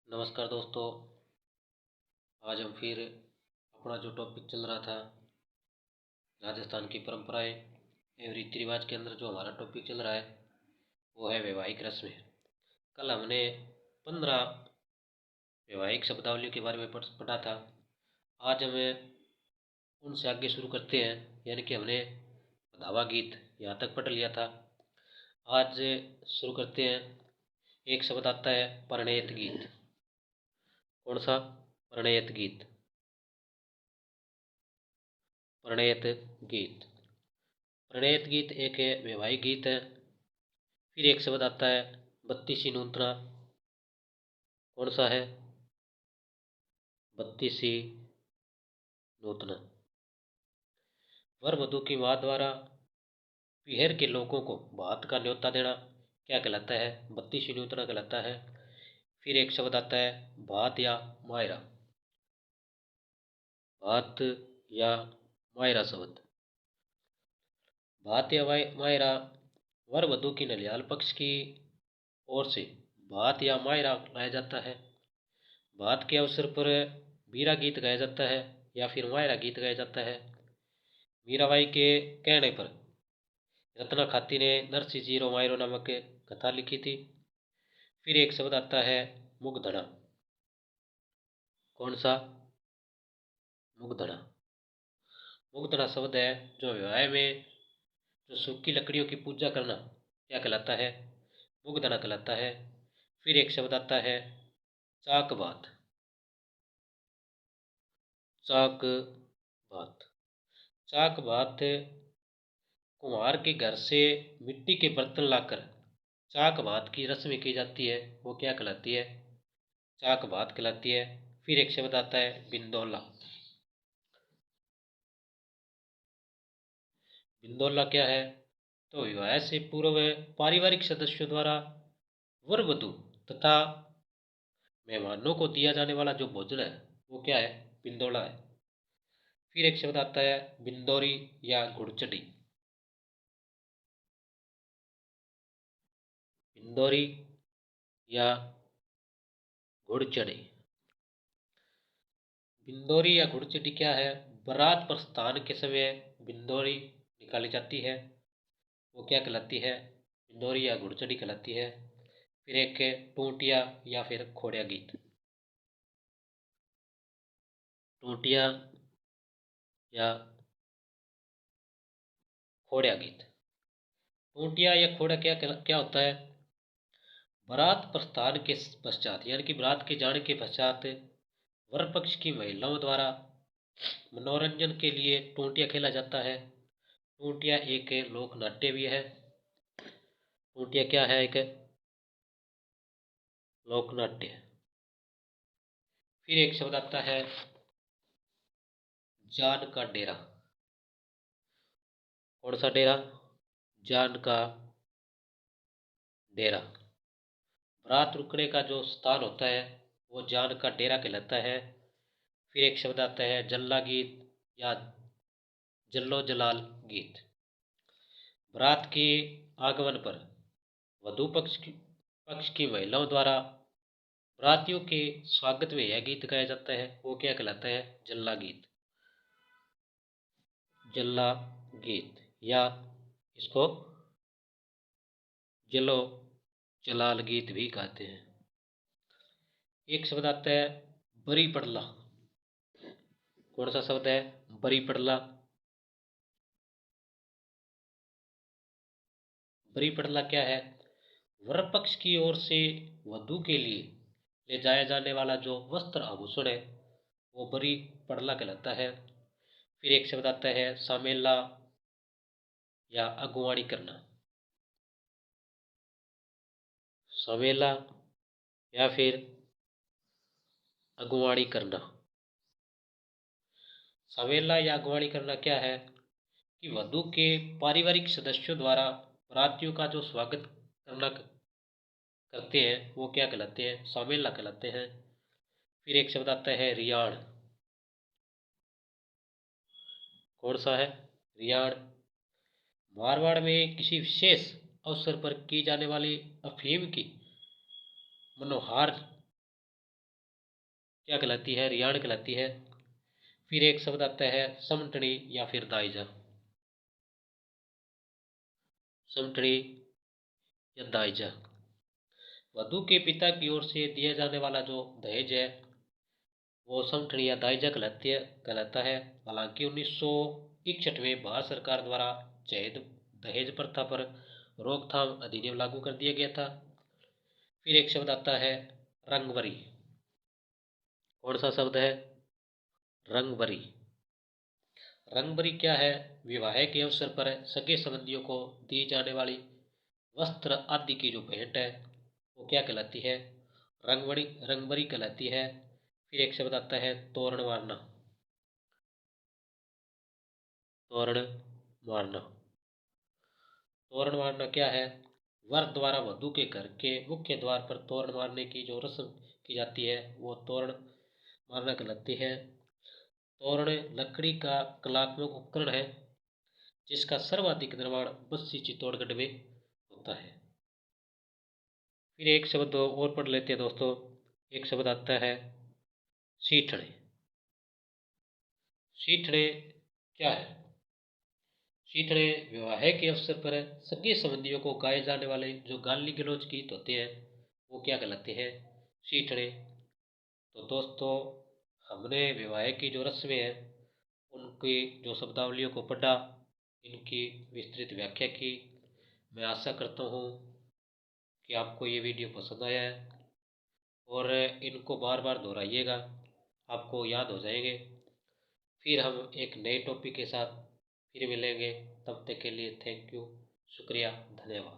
नमस्कार दोस्तों। आज हम फिर अपना जो टॉपिक चल रहा था राजस्थान की परंपराएं एवं रीति रिवाज के अंदर जो हमारा टॉपिक चल रहा है वो है वैवाहिक रस्में। कल हमने 15 वैवाहिक शब्दावली के बारे में पढ़ा था। आज हमें उनसे आगे शुरू करते हैं, यानी कि हमने धावा गीत यहाँ तक पढ़ लिया था। आज शुरू करते हैं। एक शब्द आता है परिणयत गीत। कौन सा? परिणयत गीत। परिणयत गीत। परिणयत गीत एक वैवाहिक गीत है। फिर एक शब्द आता है बत्तीसी नूतना। कौन सा है? बत्तीसी नूतना। वर वधु की मां द्वारा पीहर के लोगों को भात का न्योता देना क्या कहलाता है? बत्तीसी नूतना कहलाता है। फिर एक शब्द आता है भात या मायरा। भात या मायरा शब्द। भात या मायरा वर वधु की नलियाल पक्ष की ओर से भात या मायरा लाया जाता है। भात के अवसर पर बीरा गीत गाया जाता है या फिर मायरा गीत गाया जाता है। मीराबाई के कहने पर रत्ना खाती ने नरसिंह जीरो मायरो नामक कथा लिखी थी। फिर एक शब्द आता है मुगधड़ा। कौन सा? मुगधड़ा। मुगधड़ा शब्द है जो विवाह में जो सूखी लकड़ियों की पूजा करना क्या कहलाता है? मुगधड़ा कहलाता है। फिर एक शब्द आता है चाक बात। चाक बात। चाक बात कुम्हार के घर से मिट्टी के बर्तन लाकर चाक भात की रस्में की जाती है, वो क्या कहलाती है? चाक भात कहलाती है। फिर एक शब्द आता है बिंदौला। बिंदौला क्या है? तो विवाह से पूर्व पारिवारिक सदस्यों द्वारा वर वधु तथा मेहमानों को दिया जाने वाला जो भोजन है वो क्या है? बिंदौला है। फिर एक शब्द आता है बिंदौरी या घुड़चटी। बिंदौरी या घुड़चढ़ी। बिंदौरी या घुड़चढ़ी क्या है? बारात प्रस्थान के समय बिंदौरी निकाली जाती है, वो क्या कहलाती है? बिंदौरी या घुड़चढ़ी कहलाती है। फिर एक टूटिया या फिर खोड़िया गीत। टूटिया या खोड़िया गीत। टूटिया या खोड़ा क्या क्या होता है? बारात प्रस्थान के पश्चात, यानी कि बारात के जाने के पश्चात वर पक्ष की महिलाओं द्वारा मनोरंजन के लिए टूटिया खेला जाता है। टूटिया एक लोक नाट्य भी है। टूटिया क्या है? एक लोक नाट्य। फिर एक शब्द आता है जान का डेरा। कौन सा डेरा? जान का डेरा। बारात रुकने का जो स्थान होता है वो जान का डेरा कहलाता है। फिर एक शब्द आता है जल्ला गीत या जल्लो जलाल गीत। बारात के आगमन पर वधु पक्ष की महिलाओं द्वारा बारातियों के स्वागत में यह गीत गाया जाता है, वो क्या कहलाता है? जल्ला गीत। जल्ला गीत या इसको जलो जलाल गीत भी कहते हैं। एक शब्द आता है बरी पड़ला। कौन सा शब्द है? बरी पड़ला। बरी पड़ला क्या है? वर पक्ष की ओर से वधु के लिए ले जाया जाने वाला जो वस्त्र आभूषण है वो बरी पड़ला कहलाता है। फिर एक शब्द आता है सामेला या अगुवाणी करना। सामेला या फिर अगुवाणी करना। सामेला या अगुवाणी करना क्या है? कि वधु के पारिवारिक सदस्यों द्वारा बारातियों का जो स्वागत करना करते हैं वो क्या कहलाते हैं? सामेला कहलाते हैं। फिर एक शब्द आता है रियाण। कौन सा है? रियाण। मारवाड़ में किसी विशेष अवसर पर की जाने वाली अफीम की मनोहार क्या कहलाती है? रियाण कहलाती है। फिर एक शब्द आता है समटणी या फिर दाइजा। समटणी या दाइजा, वधु के पिता की ओर से दिया जाने वाला जो दहेज है वो समटणी या दाइजा कहलाता है। हालांकि 1961 में भारत सरकार द्वारा दहेज प्रथा पर रोकथाम अधिनियम लागू कर दिया गया था। फिर एक शब्द आता है रंगवरी। कौन सा शब्द है? रंगवरी। रंगवरी क्या है? विवाह के अवसर पर सगे संबंधियों को दी जाने वाली वस्त्र आदि की जो भेंट है वो क्या कहलाती है? रंगवरी कहलाती है। फिर एक शब्द आता है तोरण मारना। तोरण मारना। तोरण मारना क्या है? वर द्वारा वधु के घर के मुख्य द्वार पर तोरण मारने की जो रस्म की जाती है वो तोरण मारना कहलाती है। तोरण लकड़ी का कलात्मक उपकरण है जिसका सर्वाधिक निर्माण बस्सी चित्तौड़गढ़ में होता है। फिर एक शब्द और पढ़ लेते हैं दोस्तों। एक शब्द आता है सीठड़े। सीठड़े क्या है? सीठड़े विवाह के अवसर पर सगे संबंधियों को गाए जाने वाले जो गाली गलौज गीत होते हैं वो क्या कहलाते हैं? सीठड़े। तो दोस्तों हमने विवाह की जो रस्में हैं उनकी जो शब्दावलियों को पढ़ा, इनकी विस्तृत व्याख्या की। मैं आशा करता हूँ कि आपको ये वीडियो पसंद आया है और इनको बार बार दोहराइएगा, आपको याद हो जाएंगे। फिर हम एक नए टॉपिक के साथ फिर मिलेंगे। तब तक के लिए थैंक यू, शुक्रिया, धन्यवाद।